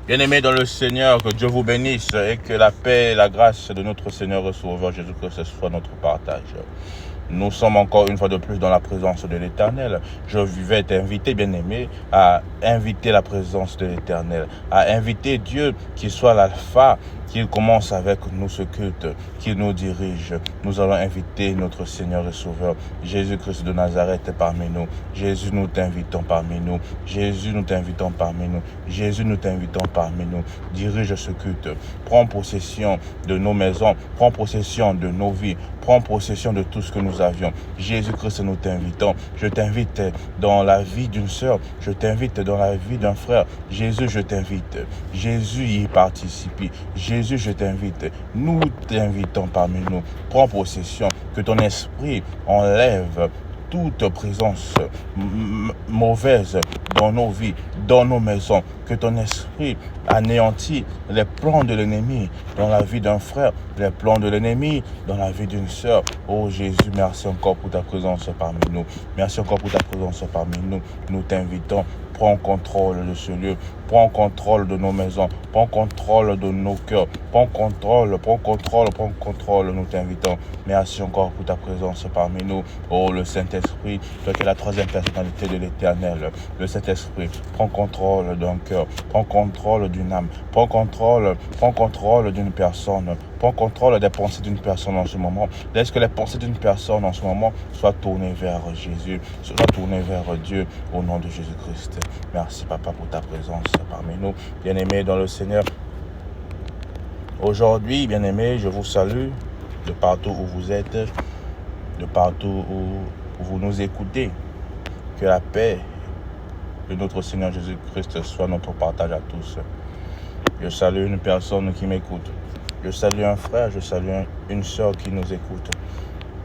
Bien-aimés dans le Seigneur, que Dieu vous bénisse et que la paix et la grâce de notre Seigneur et Sauveur Jésus-Christ soit notre partage. Nous sommes encore une fois de plus dans la présence de l'Éternel. Je vais t'inviter, bien-aimé, à inviter la présence de l'Éternel, à inviter Dieu qui soit l'alpha, qu'il commence avec nous ce culte, qu'il nous dirige. Nous allons inviter notre Seigneur et Sauveur, Jésus-Christ de Nazareth parmi nous. Jésus, nous t'invitons parmi nous. Jésus, nous t'invitons parmi nous. Jésus, nous t'invitons parmi nous. Dirige ce culte. Prends possession de nos maisons. Prends possession de nos vies. Prends possession de tout ce que nous avions. Jésus-Christ, nous t'invitons. Je t'invite dans la vie d'une sœur. Je t'invite dans la vie d'un frère. Jésus, je t'invite. Jésus y participe. Jésus, je t'invite. Nous t'invitons parmi nous. Prends possession. Que ton esprit enlève toute présence mauvaise dans nos vies, dans nos maisons. Que ton esprit anéantit les plans de l'ennemi dans la vie d'un frère, les plans de l'ennemi dans la vie d'une sœur. Oh Jésus, merci encore pour ta présence parmi nous. Merci encore pour ta présence parmi nous. Nous t'invitons. Prends contrôle de ce lieu. Prends contrôle de nos maisons. Prends contrôle de nos cœurs. Prends contrôle, nous t'invitons. Merci encore pour ta présence parmi nous. Oh, le Saint-Esprit, toi qui es la troisième personnalité de l'Éternel. Le Saint-Esprit, prends contrôle d'un cœur. Prends contrôle d'une âme. Prends contrôle d'une personne. Prends contrôle des pensées d'une personne en ce moment. Laisse que les pensées d'une personne en ce moment soient tournées vers Jésus, soient tournées vers Dieu au nom de Jésus-Christ. Merci Papa pour ta présence parmi nous. Bien-aimés dans le Seigneur, aujourd'hui, bien-aimés, je vous salue de partout où vous êtes, de partout où vous nous écoutez. Que la paix de notre Seigneur Jésus-Christ soit notre partage à tous. Je salue une personne qui m'écoute. Je salue un frère, je salue une sœur qui nous écoute.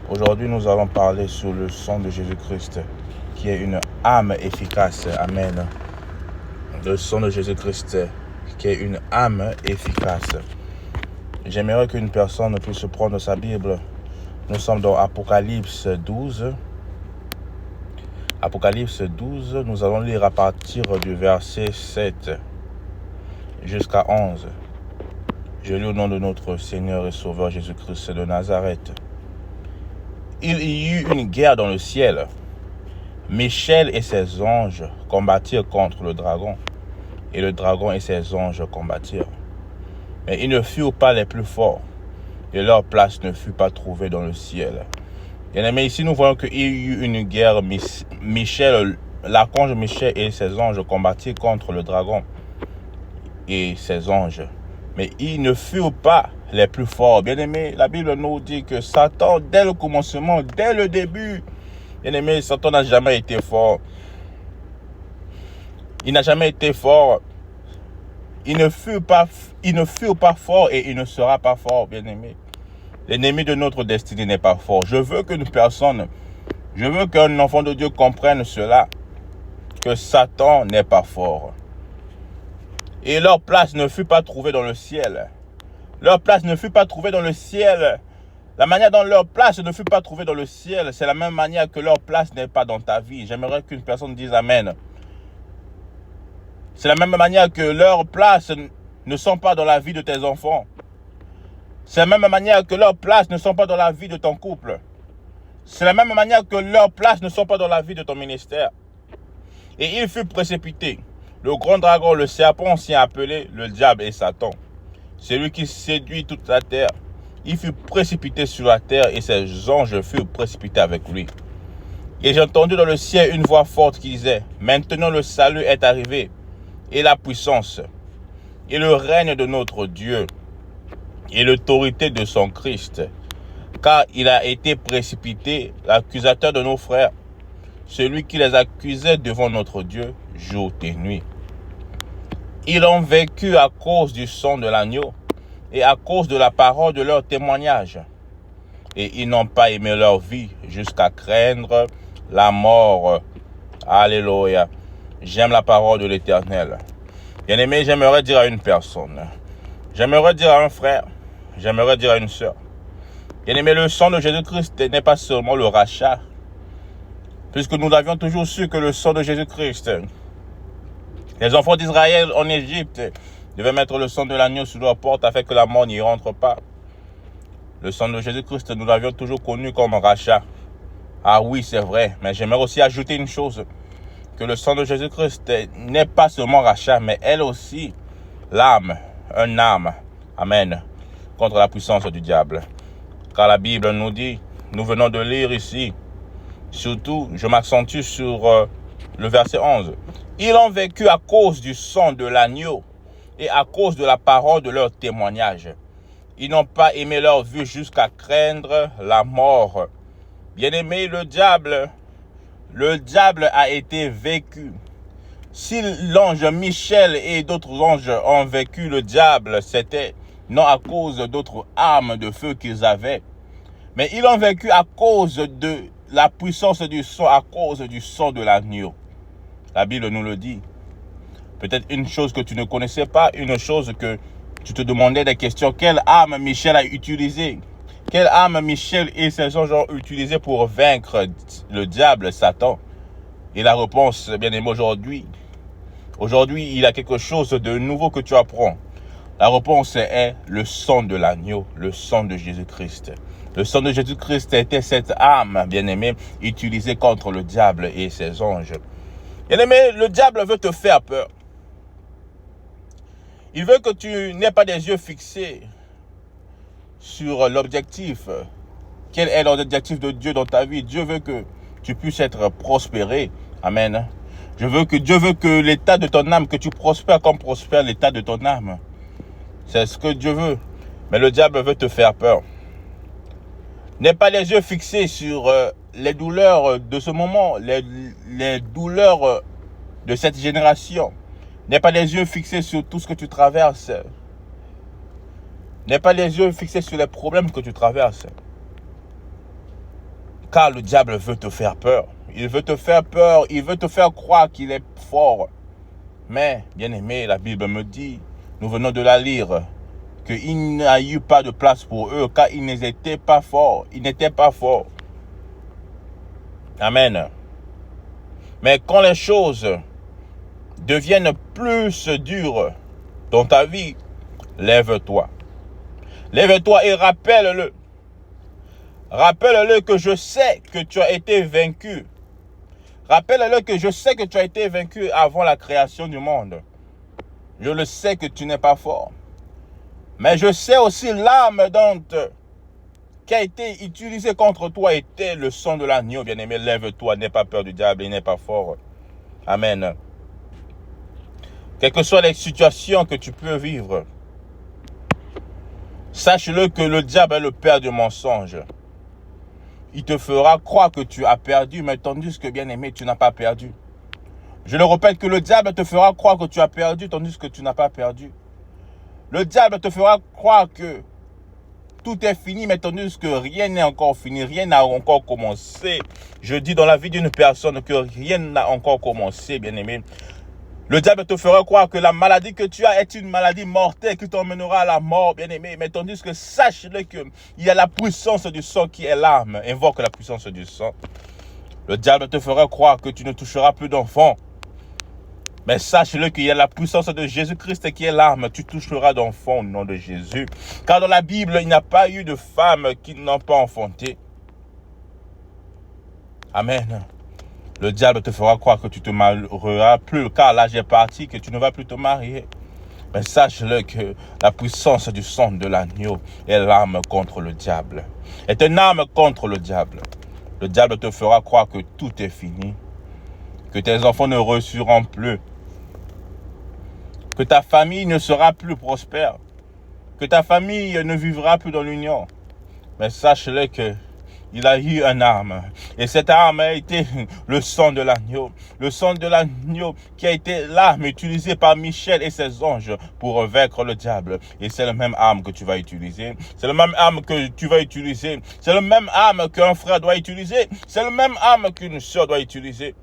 Aujourd'hui, nous allons parler sur le sang de Jésus-Christ, qui est une âme efficace. Amen. Le sang de Jésus-Christ, qui est une âme efficace. J'aimerais qu'une personne puisse prendre sa Bible. Nous sommes dans Apocalypse 12. Apocalypse 12, nous allons lire à partir du verset 7 jusqu'à 11. Je lis au nom de notre Seigneur et Sauveur Jésus-Christ de Nazareth. Il y eut une guerre dans le ciel. Michel et ses anges combattirent contre le dragon, et le dragon et ses anges combattirent. Mais ils ne furent pas les plus forts, et leur place ne fut pas trouvée dans le ciel. Bien-aimés, ici nous voyons qu'il y eut une guerre. L'archange Michel et ses anges combattirent contre le dragon et ses anges. Mais ils ne furent pas les plus forts. Bien-aimés, la Bible nous dit que Satan, dès le commencement, dès le début, bien-aimés, Satan n'a jamais été fort. Il n'a jamais été fort. Il ne fut pas fort et il ne sera pas fort, bien-aimés. L'ennemi de notre destinée n'est pas fort. Je veux qu'un enfant de Dieu comprenne cela, que Satan n'est pas fort. Et leur place ne fut pas trouvée dans le ciel. Leur place ne fut pas trouvée dans le ciel. La manière dont leur place ne fut pas trouvée dans le ciel, c'est la même manière que leur place n'est pas dans ta vie. J'aimerais qu'une personne dise Amen. C'est la même manière que leur place ne sont pas dans la vie de tes enfants. C'est la même manière que leurs places ne sont pas dans la vie de ton couple. C'est la même manière que leurs places ne sont pas dans la vie de ton ministère. Et il fut précipité. Le grand dragon, le serpent, s'y appelé le diable et Satan. C'est lui qui séduit toute la terre. Il fut précipité sur la terre et ses anges furent précipités avec lui. Et j'ai entendu dans le ciel une voix forte qui disait, « Maintenant le salut est arrivé, et la puissance, et le règne de notre Dieu, et l'autorité de son Christ, car il a été précipité, l'accusateur de nos frères, celui qui les accusait devant notre Dieu jour et nuit. Ils ont vécu à cause du sang de l'agneau et à cause de la parole de leur témoignage. Et ils n'ont pas aimé leur vie jusqu'à craindre la mort. Alléluia. J'aime la parole de l'Éternel. Bien-aimé, j'aimerais dire à une personne, j'aimerais dire à un frère, j'aimerais dire à une sœur, bien-aimé, le sang de Jésus-Christ n'est pas seulement le rachat, puisque nous avions toujours su que le sang de Jésus-Christ, les enfants d'Israël en Égypte, devaient mettre le sang de l'agneau sur leur porte afin que la mort n'y rentre pas. Le sang de Jésus-Christ, nous l'avions toujours connu comme rachat. Ah oui, c'est vrai, mais j'aimerais aussi ajouter une chose, que le sang de Jésus-Christ n'est pas seulement rachat, mais elle aussi, l'âme, un âme, amen, contre la puissance du diable. Car la Bible nous dit, nous venons de lire ici, surtout, je m'accentue sur le verset 11. Ils ont vécu à cause du sang de l'agneau et à cause de la parole de leur témoignage. Ils n'ont pas aimé leur vue jusqu'à craindre la mort. Bien-aimé, le diable a été vaincu. Si l'ange Michel et d'autres anges ont vaincu le diable, c'était non à cause d'autres armes de feu qu'ils avaient, mais ils l'ont vaincu à cause de la puissance du sang, à cause du sang de l'agneau. La Bible nous le dit. Peut-être une chose que tu ne connaissais pas, une chose que tu te demandais des questions. Quelle arme Michel a utilisée? Quelle arme Michel et ses anges ont utilisé pour vaincre le diable, Satan? Et la réponse, bien aimé, aujourd'hui, il y a quelque chose de nouveau que tu apprends. La réponse est le sang de l'agneau, le sang de Jésus-Christ. Le sang de Jésus-Christ était cette arme, bien aimé, utilisée contre le diable et ses anges. Bien aimé, le diable veut te faire peur. Il veut que tu n'aies pas des yeux fixés sur l'objectif. Quel est l'objectif de Dieu dans ta vie? Dieu veut que tu puisses être prospéré. Amen. Dieu veut que l'état de ton âme, que tu prospères comme prospère l'état de ton âme. C'est ce que Dieu veut. Mais le diable veut te faire peur. N'aie pas les yeux fixés sur les douleurs de ce moment, les douleurs de cette génération. N'aie pas les yeux fixés sur tout ce que tu traverses. N'aie pas les yeux fixés sur les problèmes que tu traverses. Car le diable veut te faire peur. Il veut te faire peur. Il veut te faire croire qu'il est fort. Mais, bien aimé, la Bible me dit, nous venons de la lire, qu'il n'y a eu pas de place pour eux, car ils n'étaient pas forts. Ils n'étaient pas forts. Amen. Mais quand les choses deviennent plus dures dans ta vie, lève-toi. Lève-toi et rappelle-le. Rappelle-le que je sais que tu as été vaincu. Rappelle-le que je sais que tu as été vaincu avant la création du monde. Je le sais que tu n'es pas fort. Mais je sais aussi l'arme qui a été utilisée contre toi était le sang de l'agneau. Bien-aimé, lève-toi, n'aie pas peur du diable, il n'est pas fort. Amen. Quelles que soient les situations que tu peux vivre, sache-le que le diable est le père du mensonge. Il te fera croire que tu as perdu, mais tandis que, bien aimé, tu n'as pas perdu. Je le répète, que le diable te fera croire que tu as perdu, tandis que tu n'as pas perdu. Le diable te fera croire que tout est fini, mais tandis que rien n'est encore fini, rien n'a encore commencé. Je dis dans la vie d'une personne que rien n'a encore commencé, bien aimé. Le diable te fera croire que la maladie que tu as est une maladie mortelle qui t'emmènera à la mort, bien-aimé. Mais tandis que sache-le qu'il y a la puissance du sang qui est l'arme. Invoque la puissance du sang. Le diable te fera croire que tu ne toucheras plus d'enfants. Mais sache-le qu'il y a la puissance de Jésus-Christ qui est l'arme. Tu toucheras d'enfants au nom de Jésus. Car dans la Bible, il n'y a pas eu de femmes qui n'ont pas enfanté. Amen. Le diable te fera croire que tu te marieras plus, car l'âge est parti, que tu ne vas plus te marier. Mais sache-le que la puissance du sang de l'agneau est l'arme contre le diable. Est une arme contre le diable. Le diable te fera croire que tout est fini, que tes enfants ne reçuront plus, que ta famille ne sera plus prospère, que ta famille ne vivra plus dans l'union. Mais sache-le que il a eu une arme. Et cette arme a été le sang de l'agneau. Le sang de l'agneau qui a été l'arme utilisée par Michel et ses anges pour vaincre le diable. Et c'est la même arme que tu vas utiliser. C'est la même arme que tu vas utiliser. C'est la même arme qu'un frère doit utiliser. C'est la même arme qu'une soeur doit utiliser.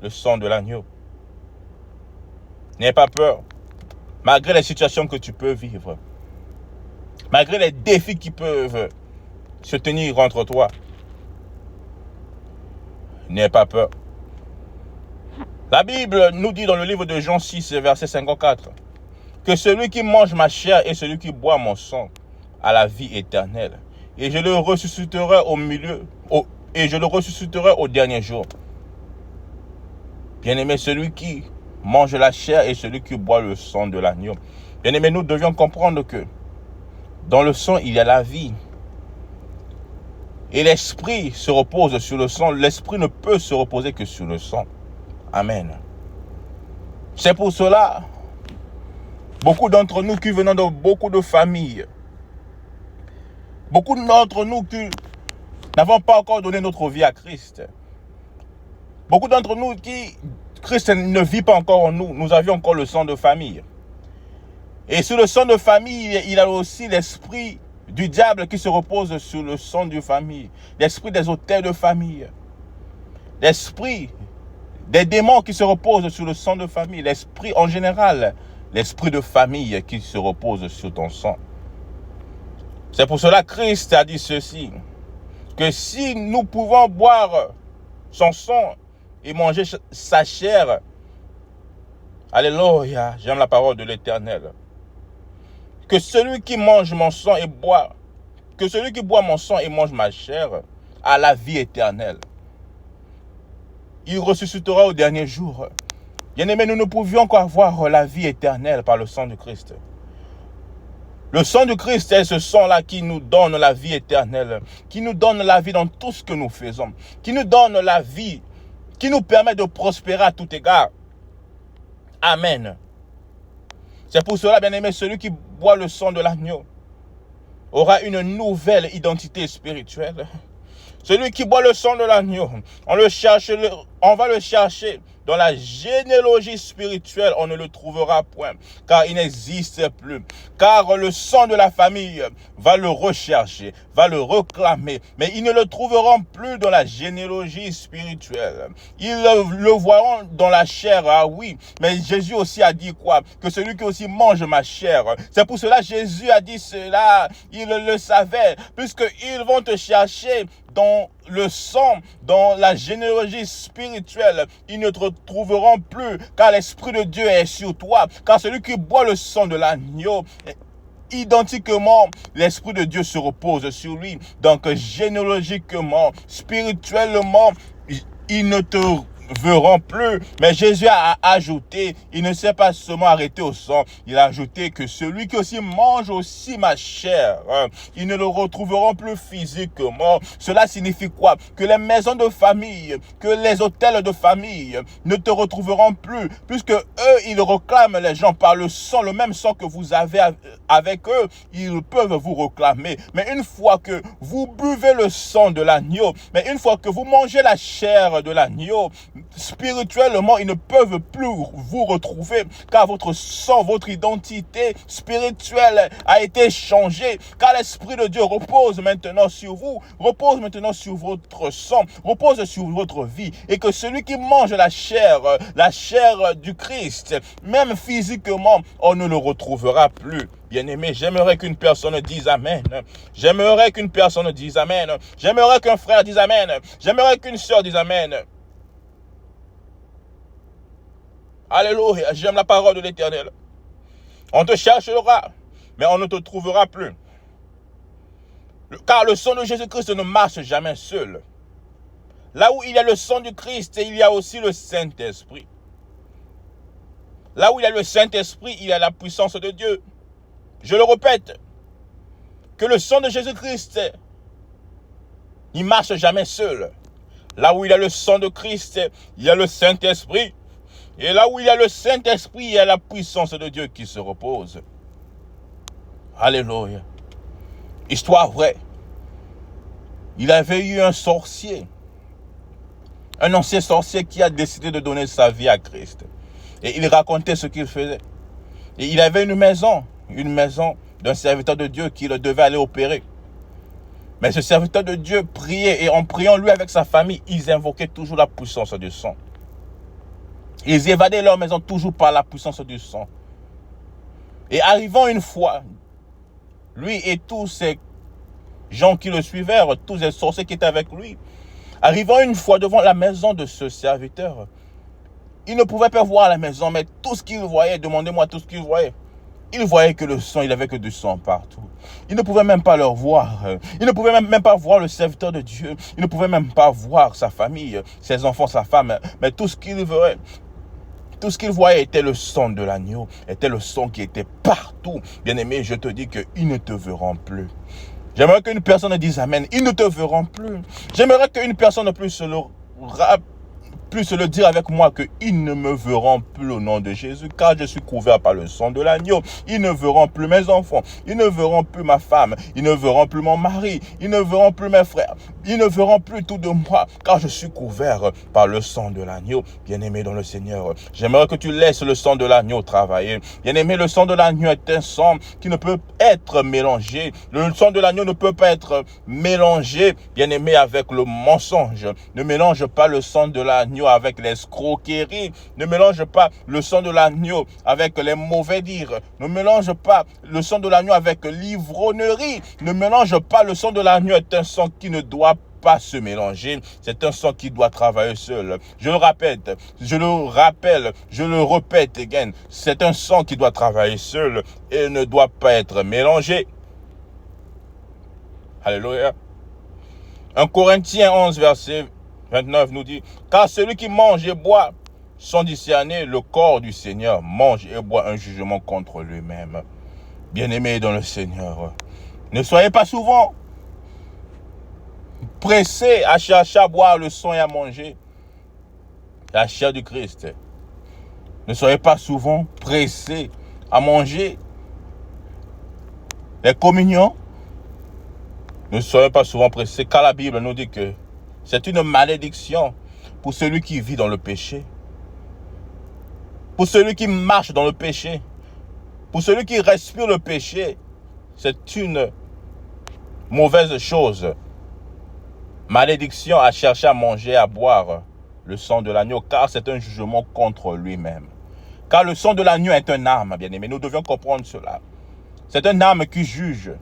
Le sang de l'agneau. N'aie pas peur. Malgré les situations que tu peux vivre. Malgré les défis qui peuvent se tenir entre toi. N'aie pas peur. La Bible nous dit dans le livre de Jean 6, verset 54, que celui qui mange ma chair et celui qui boit mon sang a la vie éternelle. Et je le ressusciterai au dernier jour. Bien-aimé, celui qui mange la chair et celui qui boit le sang de l'agneau. Bien-aimé, nous devions comprendre que dans le sang, il y a la vie. Et l'esprit se repose sur le sang. L'esprit ne peut se reposer que sur le sang. Amen. C'est pour cela, beaucoup d'entre nous qui venons de beaucoup de familles, beaucoup d'entre nous qui n'avons pas encore donné notre vie à Christ, beaucoup d'entre nous qui, Christ ne vit pas encore en nous, nous avions encore le sang de famille. Et sur le sang de famille, il y a aussi l'esprit du diable qui se repose sur le sang de famille, l'esprit des autels de famille, l'esprit des démons qui se reposent sur le sang de famille, l'esprit en général, l'esprit de famille qui se repose sur ton sang. C'est pour cela que Christ a dit ceci, que si nous pouvons boire son sang et manger sa chair, alléluia, j'aime la parole de l'Éternel, que celui qui mange mon sang et boit, que celui qui boit mon sang et mange ma chair a la vie éternelle. Il ressuscitera au dernier jour. Bien-aimés, nous ne pouvions qu'avoir la vie éternelle par le sang de Christ. Le sang de Christ est ce sang-là qui nous donne la vie éternelle, qui nous donne la vie dans tout ce que nous faisons, qui nous donne la vie, qui nous permet de prospérer à tout égard. Amen. C'est pour cela, bien-aimé, celui qui boit le sang de l'agneau aura une nouvelle identité spirituelle. Celui qui boit le sang de l'agneau, on va le chercher dans la généalogie spirituelle, on ne le trouvera point, car il n'existe plus. Car le sang de la famille va le rechercher, va le réclamer, mais ils ne le trouveront plus dans la généalogie spirituelle. Ils le verront dans la chair, ah oui, mais Jésus aussi a dit quoi? Que celui qui aussi mange ma chair. C'est pour cela que Jésus a dit cela, il le savait, puisqu'ils vont te chercher dans le sang, dans la généalogie spirituelle, ils ne te retrouveront plus, car l'Esprit de Dieu est sur toi, car celui qui boit le sang de l'agneau, identiquement, l'Esprit de Dieu se repose sur lui. Donc, généalogiquement, spirituellement, ils ne te verront plus. Mais Jésus a ajouté, il ne s'est pas seulement arrêté au sang, il a ajouté que celui qui aussi mange aussi ma chair, ils ne le retrouveront plus physiquement. Cela signifie quoi? Que les maisons de famille, que les hôtels de famille ne te retrouveront plus, puisque eux, ils réclament les gens par le sang, le même sang que vous avez avec eux, ils peuvent vous réclamer. Mais une fois que vous buvez le sang de l'agneau, mais une fois que vous mangez la chair de l'agneau, spirituellement, ils ne peuvent plus vous retrouver, car votre sang, votre identité spirituelle a été changée, car l'Esprit de Dieu repose maintenant sur vous, repose maintenant sur votre sang, repose sur votre vie, et que celui qui mange la chair du Christ, même physiquement, on ne le retrouvera plus. Bien-aimé, j'aimerais qu'une personne dise Amen. J'aimerais qu'une personne dise Amen. J'aimerais qu'un frère dise Amen. J'aimerais qu'une sœur dise Amen. Alléluia, j'aime la parole de l'Éternel. On te cherchera, mais on ne te trouvera plus. Car le sang de Jésus-Christ ne marche jamais seul. Là où il y a le sang du Christ, il y a aussi le Saint-Esprit. Là où il y a le Saint-Esprit, il y a la puissance de Dieu. Je le répète, que le sang de Jésus-Christ, il ne marche jamais seul. Là où il y a le sang de Christ, il y a le Saint-Esprit. Et là où il y a le Saint-Esprit, il y a la puissance de Dieu qui se repose. Alléluia. Histoire vraie. Il avait eu un sorcier. Un ancien sorcier qui a décidé de donner sa vie à Christ. Et il racontait ce qu'il faisait. Et il avait une maison d'un serviteur de Dieu qui le devait aller opérer. Mais ce serviteur de Dieu priait, et en priant lui avec sa famille, ils invoquaient toujours la puissance du sang. Ils évadaient leur maison toujours par la puissance du sang. Et arrivant une fois, lui et tous ces gens qui le suivaient, tous les sorciers qui étaient avec lui, arrivant une fois devant la maison de ce serviteur, il ne pouvait pas voir la maison, mais tout ce qu'il voyait, demandez-moi tout ce qu'il voyait. Il voyait que le sang, il n'y avait que du sang partout. Il ne pouvait même pas leur voir. Il ne pouvait même pas voir le serviteur de Dieu. Il ne pouvait même pas voir sa famille, ses enfants, sa femme. Mais tout ce qu'il voyait était le sang de l'agneau, était le sang qui était partout. Bien-aimé, je te dis qu'ils ne te verront plus. J'aimerais qu'une personne dise Amen. Ils ne te verront plus. J'aimerais qu'une personne puisse le dire avec moi qu'ils ne me verront plus au nom de Jésus, car je suis couvert par le sang de l'agneau. Ils ne verront plus mes enfants, ils ne verront plus ma femme, ils ne verront plus mon mari, ils ne verront plus mes frères, ils ne verront plus tout de moi, car je suis couvert par le sang de l'agneau. Bien-aimé dans le Seigneur, j'aimerais que tu laisses le sang de l'agneau travailler. Bien-aimé, le sang de l'agneau est un sang qui ne peut être mélangé. Le sang de l'agneau ne peut pas être mélangé, bien-aimé, avec le mensonge. Ne mélange pas le sang de l'agneau avec l'escroquerie. Ne mélange pas le sang de l'agneau avec les mauvais dires. Ne mélange pas le sang de l'agneau avec l'ivrognerie. Ne mélange pas le sang de l'agneau. Est un sang qui ne doit pas se mélanger. C'est un sang qui doit travailler seul. Je le répète, je le répète again. C'est un sang qui doit travailler seul et ne doit pas être mélangé. Alléluia. 1 Corinthiens 11, verset 29 nous dit, car celui qui mange et boit sans discerner le corps du Seigneur mange et boit un jugement contre lui-même. Bien-aimés dans le Seigneur, ne soyez pas souvent pressés à chercher à boire le sang et à manger la chair du Christ. Ne soyez pas souvent pressés à manger les communions. Ne soyez pas souvent pressés, car la Bible nous dit que c'est une malédiction pour celui qui vit dans le péché, pour celui qui marche dans le péché, pour celui qui respire le péché. C'est une mauvaise chose. Malédiction à chercher à manger, à boire le sang de l'agneau, car c'est un jugement contre lui-même. Car le sang de l'agneau est un arme, bien-aimé. Nous devions comprendre cela. C'est un arme qui juge.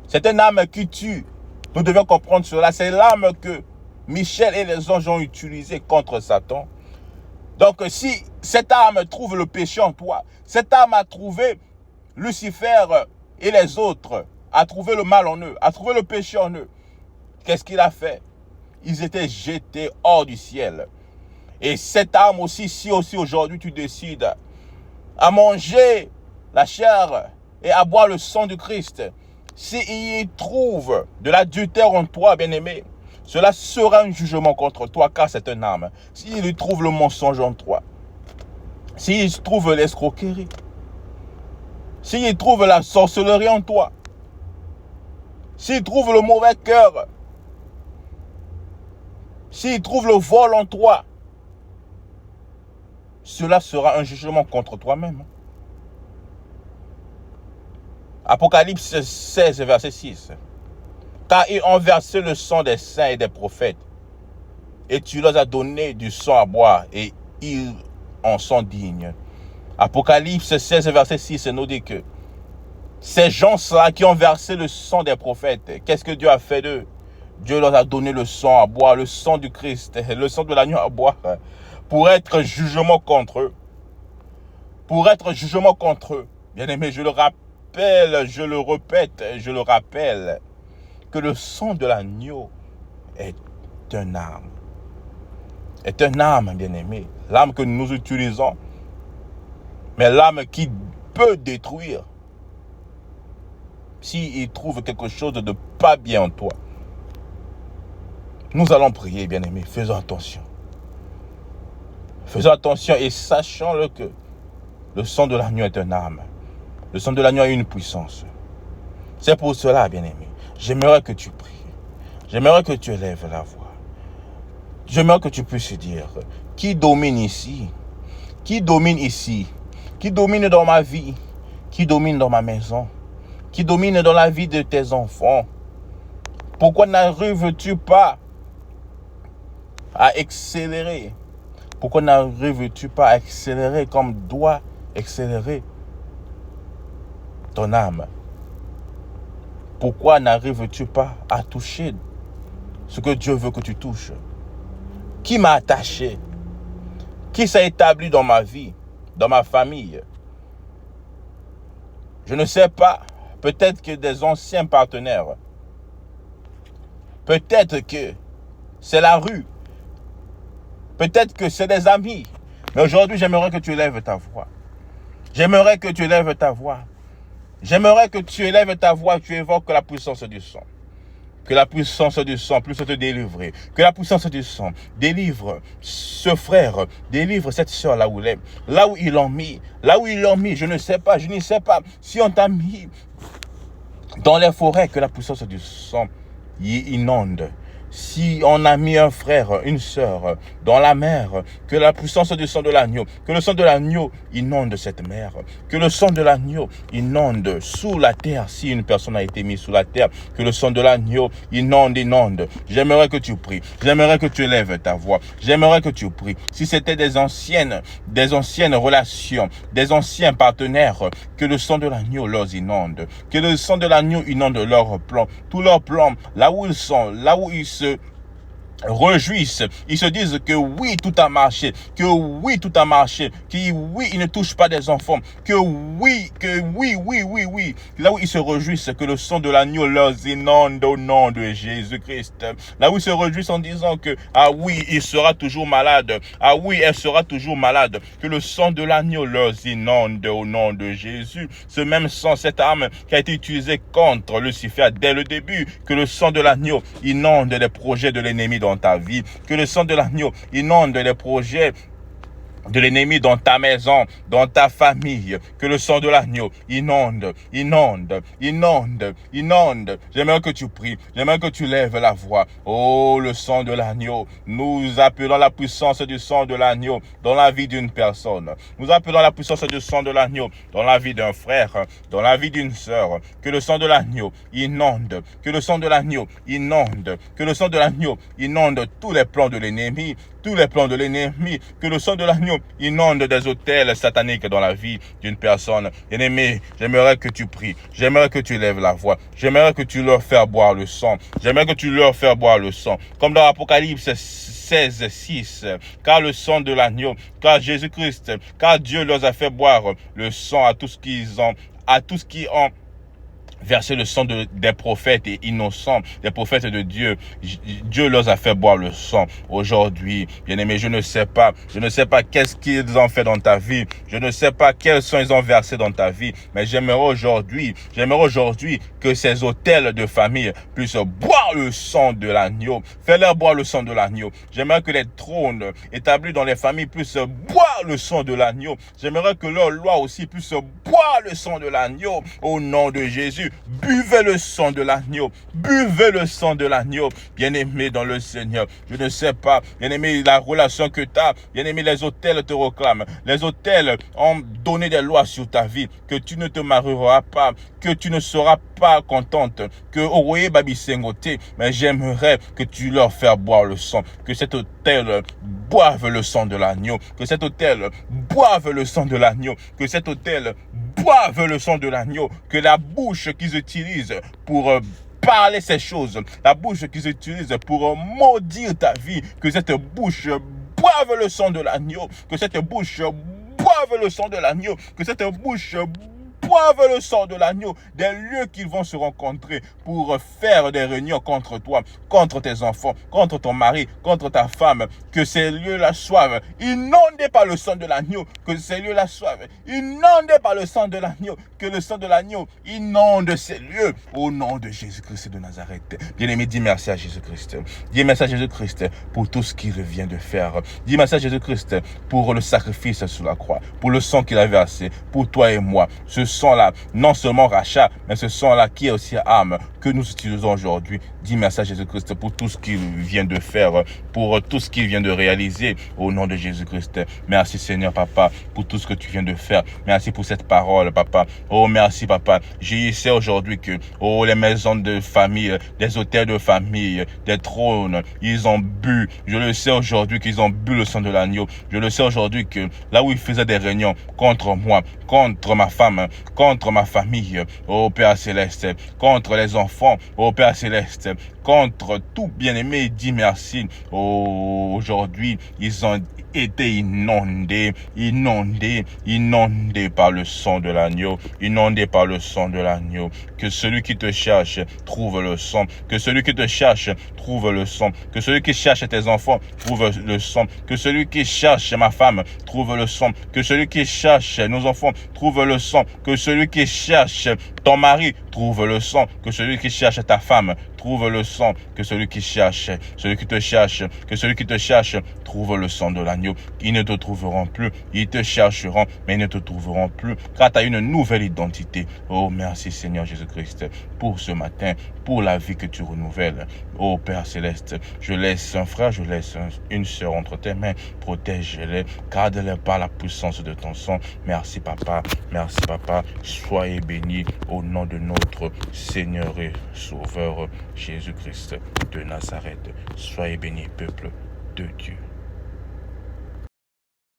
C'est un arme qui tue. Nous devions comprendre cela. C'est l'arme que Michel et les anges ont utilisée contre Satan. Donc, si cette arme trouve le péché en toi, cette arme a trouvé Lucifer et les autres, a trouvé le mal en eux, a trouvé le péché en eux, qu'est-ce qu'il a fait? Ils étaient jetés hors du ciel. Et cette arme aussi, si aussi aujourd'hui tu décides à manger la chair et à boire le sang du Christ, s'il y trouve de l'adultère en toi, bien-aimé, cela sera un jugement contre toi, car c'est un arme. S'il y trouve le mensonge en toi, s'il y trouve l'escroquerie, s'il y trouve la sorcellerie en toi, s'il trouve le mauvais cœur, s'il trouve le vol en toi, cela sera un jugement contre toi-même. Apocalypse 16, verset 6. Car ils ont versé le sang des saints et des prophètes, et tu leur as donné du sang à boire, et ils en sont dignes. Apocalypse 16, verset 6 nous dit que ces gens-là qui ont versé le sang des prophètes, qu'est-ce que Dieu a fait d'eux? Dieu leur a donné le sang à boire, le sang du Christ, le sang de l'agneau à boire, pour être jugement contre eux. Pour être jugement contre eux. Bien-aimé, je le rappelle, je le répète, je le rappelle, que le sang de l'agneau est un arme. Est un arme, bien-aimé. L'arme que nous utilisons, mais l'arme qui peut détruire s'il trouve quelque chose de pas bien en toi. Nous allons prier, bien-aimés. Faisons attention. Faisons attention et sachons-le que le sang de l'agneau est un arme. Le sang de l'agneau a une puissance. C'est pour cela, bien-aimé, j'aimerais que tu pries. J'aimerais que tu élèves la voix. J'aimerais que tu puisses dire, qui domine ici? Qui domine ici? Qui domine dans ma vie? Qui domine dans ma maison? Qui domine dans la vie de tes enfants? Pourquoi n'arrives-tu pas à accélérer? Pourquoi n'arrives-tu pas à accélérer comme doit accélérer ton âme? Pourquoi n'arrives-tu pas à toucher ce que Dieu veut que tu touches? Qui m'a attaché? Qui s'est établi dans ma vie, dans ma famille? Je ne sais pas. Peut-être que des anciens partenaires. Peut-être que c'est la rue. Peut-être que c'est des amis. Mais aujourd'hui, j'aimerais que tu élèves ta voix. J'aimerais que tu élèves ta voix. J'aimerais que tu élèves ta voix et tu évoques la puissance du sang. Que la puissance du sang puisse te délivrer. Que la puissance du sang délivre ce frère, délivre cette soeur là où il est. Là où ils l'ont mis. Là où ils l'ont mis, je ne sais pas, je ne sais pas. Si on t'a mis dans les forêts, que la puissance du sang y inonde. Si on a mis un frère, une sœur dans la mer, que la puissance du sang de l'agneau, que le sang de l'agneau inonde cette mer, que le sang de l'agneau inonde sous la terre, si une personne a été mise sous la terre, que le sang de l'agneau inonde. J'aimerais que tu pries, j'aimerais que tu élèves ta voix, j'aimerais que tu pries. Si c'était des anciennes relations, des anciens partenaires, que le sang de l'agneau leur inonde, que le sang de l'agneau inonde leurs plans, tous leurs plans, là où ils sont, là où ils se réjouissent, ils se disent que oui, tout a marché, que oui, tout a marché, que oui, ils ne touchent pas des enfants, que oui, là où ils se réjouissent, que le sang de l'agneau leur inonde au nom de Jésus-Christ, là où ils se réjouissent en disant que, ah oui, il sera toujours malade, ah oui, elle sera toujours malade, que le sang de l'agneau leur inonde au nom de Jésus, ce même sang, cette arme qui a été utilisée contre Lucifer dès le début, que le sang de l'agneau inonde les projets de l'ennemi dans ta vie, que le sang de l'agneau inonde les projets de l'ennemi dans ta maison, dans ta famille, que le sang de l'agneau inonde. J'aimerais que tu pries, j'aimerais que tu lèves la voix. Oh, le sang de l'agneau, nous appelons la puissance du sang de l'agneau dans la vie d'une personne. Nous appelons la puissance du sang de l'agneau dans la vie d'un frère, dans la vie d'une sœur. Que le sang de l'agneau inonde, que le sang de l'agneau inonde, que le sang de l'agneau inonde tous les plans de l'ennemi, tous les plans de l'ennemi, que le sang de l'agneau inonde des autels sataniques dans la vie d'une personne. Bien-aimé, j'aimerais que tu pries, j'aimerais que tu lèves la voix, j'aimerais que tu leur fasses boire le sang, j'aimerais que tu leur fasses boire le sang, comme dans l'Apocalypse 16:6, car le sang de l'agneau, car Jésus-Christ, car Dieu leur a fait boire le sang à tous qui ont verser le sang des prophètes et innocents, des prophètes de Dieu. Dieu leur a fait boire le sang. Aujourd'hui, bien-aimé, je ne sais pas qu'est-ce qu'ils ont fait dans ta vie, je ne sais pas quel sang ils ont versé dans ta vie, mais j'aimerais aujourd'hui que ces autels de famille puissent boire le sang de l'agneau. Fais-leur boire le sang de l'agneau. J'aimerais que les trônes établis dans les familles puissent boire le sang de l'agneau. J'aimerais que leurs lois aussi puissent boire le sang de l'agneau. Au nom de Jésus, buvez le sang de l'agneau, buvez le sang de l'agneau, bien-aimé dans le Seigneur. Je ne sais pas, bien-aimé, la relation que tu as, bien-aimé, les autels te réclament, les autels ont donné des lois sur ta vie, que tu ne te marieras pas, que tu ne seras pas contente, que Oroye Babi Sengote, mais j'aimerais que tu leur fasses boire le sang, que cet autel boive le sang de l'agneau, que cet autel boive le sang de l'agneau, que cet autel boivent le sang de l'agneau, que la bouche qu'ils utilisent pour parler ces choses, la bouche qu'ils utilisent pour maudire ta vie, que cette bouche boive le sang de l'agneau, que cette bouche boive le sang de l'agneau, que cette bouche boivent le sang de l'agneau, des lieux qu'ils vont se rencontrer pour faire des réunions contre toi, contre tes enfants, contre ton mari, contre ta femme, que ces lieux-là soient inondés par le sang de l'agneau, que ces lieux-là soient inondés par le sang de l'agneau, que le sang de l'agneau inonde ces lieux, au nom de Jésus-Christ de Nazareth. Bien-aimé, dis merci à Jésus-Christ. Dis merci à Jésus-Christ pour tout ce qu'il vient de faire. Dis merci à Jésus-Christ pour le sacrifice sur la croix, pour le sang qu'il a versé, pour toi et moi. Ce sang-là, non seulement rachat, mais ce sang-là qui est aussi âme que nous utilisons aujourd'hui. Dis merci à Jésus-Christ pour tout ce qu'il vient de faire, pour tout ce qu'il vient de réaliser au nom de Jésus-Christ. Merci Seigneur, Papa, pour tout ce que tu viens de faire. Merci pour cette parole, Papa. Oh, merci, Papa. Je sais aujourd'hui que, oh, les maisons de famille, des hôtels de famille, des trônes, ils ont bu. Je le sais aujourd'hui qu'ils ont bu le sang de l'agneau. Je le sais aujourd'hui que là où ils faisaient des réunions contre moi, contre ma femme, contre ma famille, oh Père Céleste, contre les enfants, oh Père Céleste, contre tout bien-aimé, dis merci. Oh, aujourd'hui, ils ont été inondés par le sang de l'agneau, inondés par le sang de l'agneau. Que celui qui te cherche trouve le sang, que celui qui te cherche trouve le sang, que celui qui cherche tes enfants trouve le sang, que celui qui cherche ma femme trouve le sang, que celui qui cherche nos enfants trouve le sang, que celui qui cherche ton mari trouve le sang, que celui qui cherche ta femme trouve le sang, que celui qui cherche, celui qui te cherche, que celui qui te cherche trouve le sang de l'agneau. Ils ne te trouveront plus, ils te chercheront, mais ils ne te trouveront plus, car tu as une nouvelle identité. Oh, merci Seigneur Jésus-Christ pour ce matin, pour la vie que tu renouvelles. Oh Père Céleste, je laisse un frère, je laisse une sœur entre tes mains, protège-les, garde-les par la puissance de ton sang. Merci Papa, soyez bénis au nom de notre Seigneur et Sauveur Jésus-Christ de Nazareth. Soyez bénis, peuple de Dieu.